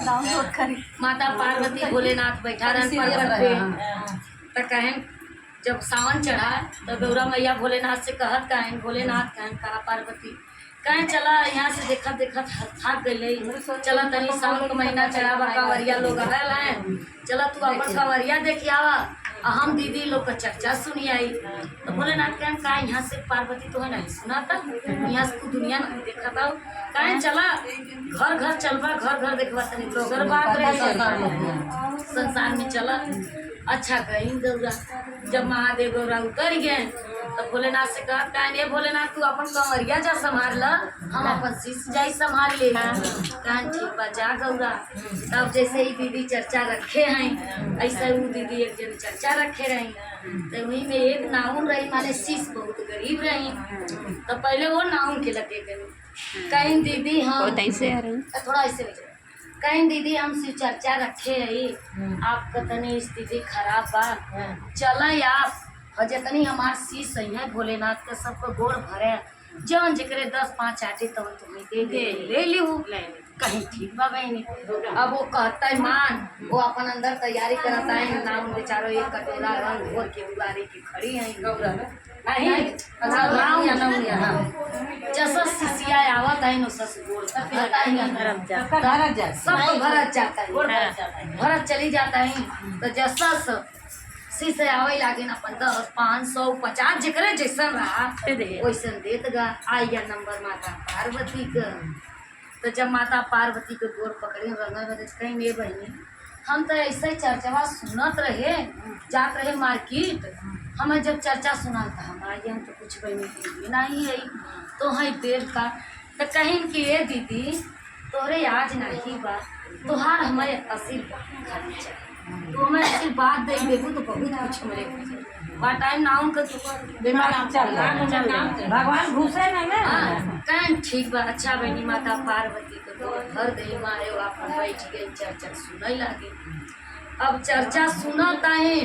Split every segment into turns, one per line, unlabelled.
Download करी। माता पार्वती भोलेनाथ बैठा रहन पर्वत पे। तो कहें जब सावन चढ़ा तो गौरा मैया भोलेनाथ से कहत कहें भोलेनाथ कहें कहा पार्वती कहें चला यहाँ से देखत देखत थक गई चला तनी सावन का महीना चढ़ा कांवरिया लोग आयल हैं चला तू अपन कांवरिया देखी आवा हम दीदी लोग का चर्चा सुनी आई। तो भोलेनाथ कहें का यहाँ से पार्वती तो है नहीं सुना था यहाँ से तू दुनिया नहीं देखा था कहें चला घर घर चलवा घर घर देखवा तनी तो घर बात रहे संसार में चला। अच्छा कहीं गौरा जब महादेव गौरा उतर गए तो भोलेनाथ से कहा कहें भोलेनाथ तू अपन कंवरिया जा संभाल ला हम अपन शिष्य जाई संभाल ले कहें ठीक बा जा गौरा। तब जैसे ही दीदी चर्चा रखे हैं ऐसे वो दीदी एक जन चर्चा रखे रही तो वहीं में एक नाउन रही माने शिष्य बहुत गरीब रही तो पहले वो नाउन के लगे गए कहीं दीदी हम थोड़ा ऐसे कहीं दीदी हम शिव चर्चा रखे रही आपका तनी स्थिति खराब बा चला आप जितनी हमार शीश सही है भोलेनाथ के सबको गोड़ भरे जौन जकरे 10-5 आटे तो तुम्हें दे ले ली कहीं ठीक बा बहनी। अब वो कहता है मान वो अपन अंदर तैयारी करता है नाम बेचारो एक कटोरा रंग घोर के उबारी की खड़ी है गौरा जैसा शिष्या आवत है नो सस गोड़ सब भरत जाता है भरत चली जाता है तो जैसा से आवे लागे अपन 10, 500, 50 जकरे जैसा रहा वैसन देत गा आई गया नंबर माता पार्वती का। तो जब माता पार्वती के गोर पकड़े रंग कहीं ये बहनी हम तो ऐसे ही चर्चा सुनत रहे जात रहे मार्केट हमें जब चर्चा सुना था हमारे हम तो कुछ बहनी नहीं है तो है पेड़ का तो कहीं कि ये दीदी तोरे आज नहीं बा तोहार हमारे आशीर्वाद खाली चाहिए तो हमें आशीर्वाद दे देबू तो बहुत कुछ मिले टाइम नाउन का भगवान घुसे नहीं ना कहीं ठीक बा। अच्छा बहनी माता पार्वती को तो घर दे मारे अपन बैठ गए चर्चा सुनई लागे। अब चर्चा सुनता है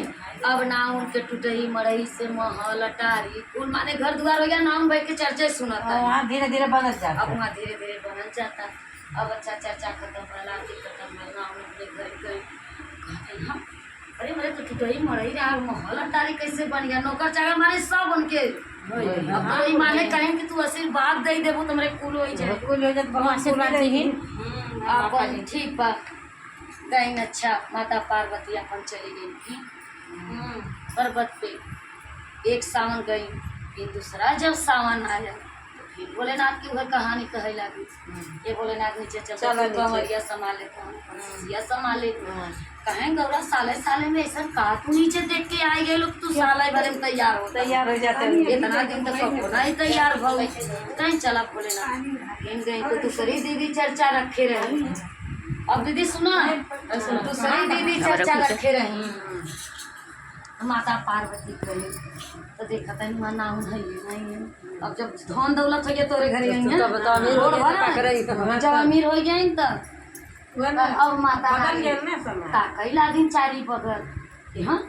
अब नाउन के टूटही मरही से महल अटारी कुल माने घर द्वार हो गया नाउन बैठ के चर्चा सुनता है धीरे धीरे बनत जाता अब वहाँ धीरे धीरे बनत जाता। अब अच्छा चर्चा खत्म भला खत्म नाउन अपने घर गए अरे मेरे तो टूटही मरही रहा महल अटारी कैसे बन गया नौकर चाकर माने सब उनके अब तो माने कहें कि तू आशीर्वाद दे देबू तो मेरे कुल हो जाए अपन ठीक बा कहीं। अच्छा माता पार्वती अपन चली गई थी पर्वत पे एक सावन गई फिर दूसरा जब सावन आया तो फिर भोलेनाथ की वह कहानी कहे लगी ये भोलेनाथ नीचे चलो कंवरिया संभाले संभाले कहें गौरा साले साले में ऐसा कहा तू नीचे देख के आई गए लोग तू साले भरे में तैयार हो जाते इतना दिन तक नहीं तैयार हो कहीं चला भोलेनाथ इन गई तो दूसरी दीदी चर्चा रखे रही। अब दीदी सुना दूसरी दीदी चर्चा रखे रही माता पार्वती कही तो देखा था नाउन है नहीं है। अब जब धन दौलत हो गया तोरे घर जब अमीर हो गए तब अब माता ताकई लागिन चारी बगल हाँ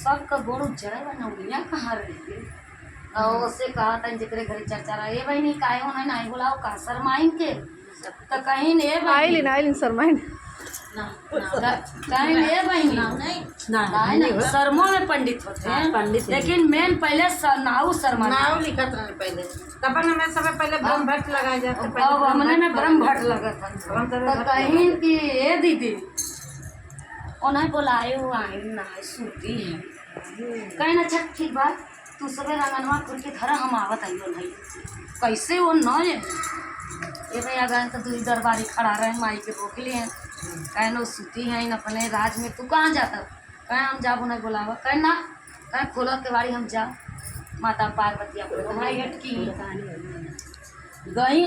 सबका गोड़ जड़े नौनिया कहाँ रही और उससे कहा था जकरे घर चर्चा रहा ये बहनी काहे होना नहीं बुलाओ का शर्माइन के तो कहीं ने
आइलिन शर्माइन
कहीं ले बहनी नहीं शर्मो में पंडित होते हैं पंडित लेकिन मेन पहले नाऊ शर्मा नाऊ लिखत रहे पहले तब हमें सब पहले ब्रह्म भट्ट लगाए जाते अब हमने में ब्रह्म भट्ट लगा था तो कहीं कि ये दीदी उन्हें बुलाए वो आई ना सूती है कहीं अच्छा ठीक बात तू सबे रंगनवा खुल के घर हम आवत आइयो नहीं कैसे वो न ये भैया गए तो दूरी दरबारी खड़ा रहे माई के बोखली हैं कहीं नो सूती हैं अपने राज में तू कहाँ जाता कहीं हम जाबो नहीं बुलावा कहीं ना कहीं खोलो के बाड़ी हम जा माता पार्वती अपने अटकी गई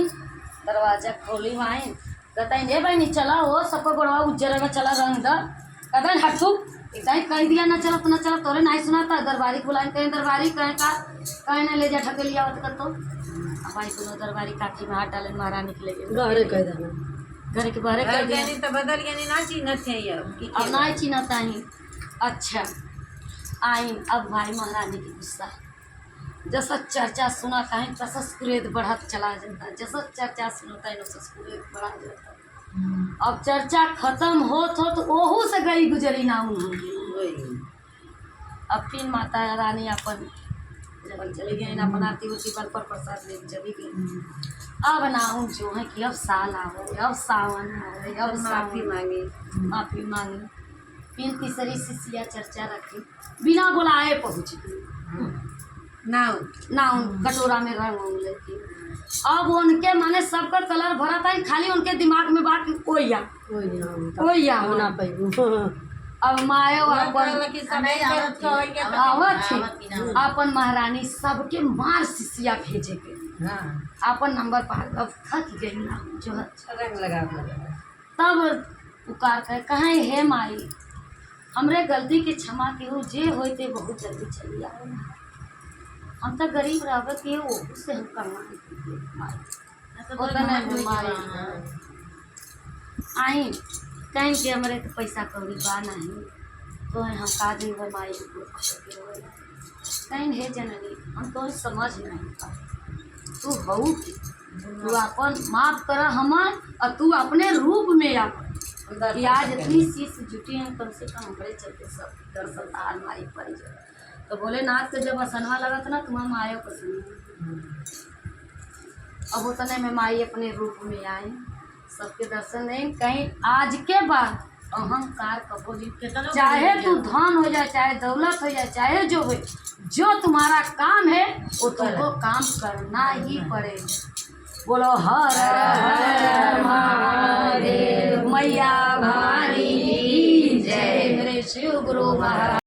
दरवाजा खोली माई कहता ये बहनी चला हो सबको गोड़वा उज्जर में चला रंग दर कहता हटू इतना कह दिया ना चला तो ना चला तोरे नहीं सुना था दरबारी बुलाए कहीं दरबारी कहीं का कहीं ना ले जा ठके लिया कर तो हमारी दोनों दरबारी काठी में हाथ डाले महारानी के लिए घर के बाहर कर दिया तो बदल गया ना चिन्हत है अब ना चिन्हता ही। अच्छा आई अब भाई महारानी की गुस्सा जैसा चर्चा सुना कहीं तसस क्रोध बढ़त चला जाता, जैसा चर्चा सुनता है वैसा क्रोध बढ़ा जाता। अब चर्चा खत्म हो तो ओहू से गई गुजरी ना होंगी। अब फिर माता रानी अपन जब चली गई ना बनाती होती बल पर प्रसाद ले चली गई। अब नाउन जो है कि अब साल आओ, अब सावन आओ, अब माफी मांगी। फिर तीसरी शिष्या चर्चा रखी, बिना बुलाए पहुँच गई। नाउन कटोरा में रंग उंग लेती। अब उनके माने सबका कलर भरा था, खाली उनके दिमाग में बात ओया होना पाई। अब मायो अपन महारानी सबके मार शिष्या भेजे के अपन नंबर पर। अब थक गई ना जो रंग लगा तब पुकार कर कहें हे माई हमरे गलती के क्षमा के हो, जे होते बहुत जल्दी चली आओ। हम तो गरीब रह के वो उससे हम करना आई कहीं के हमारे तो पैसा कौड़ी बा नहीं तो हम का देव माई कहीं हे जननी हम तो समझ नहीं पा। तू हऊ की तू अपन माफ कर हमार और तू अपने रूप में आ कि आज इतनी शीश जुटी हैं कम से कम हमारे चलते सब दर्शन आल माई पड़ जाए। तो भोलेनाथ के जब असनवा लगा था ना तुम्हारा मायो पसंद। अब उतने में माई अपने रूप में आई, सबके दर्शन नहीं। कहीं आज के बाद अहंकार कपोजी चाहे तू धन हो जाए, चाहे दौलत हो जाए, चाहे जो हो, जो तुम्हारा काम है वो तुमको काम करना ही पड़ेगा। बोलो हर हर महादेव, मैया भवानी जय। मेरे शिव गुरु महाराज।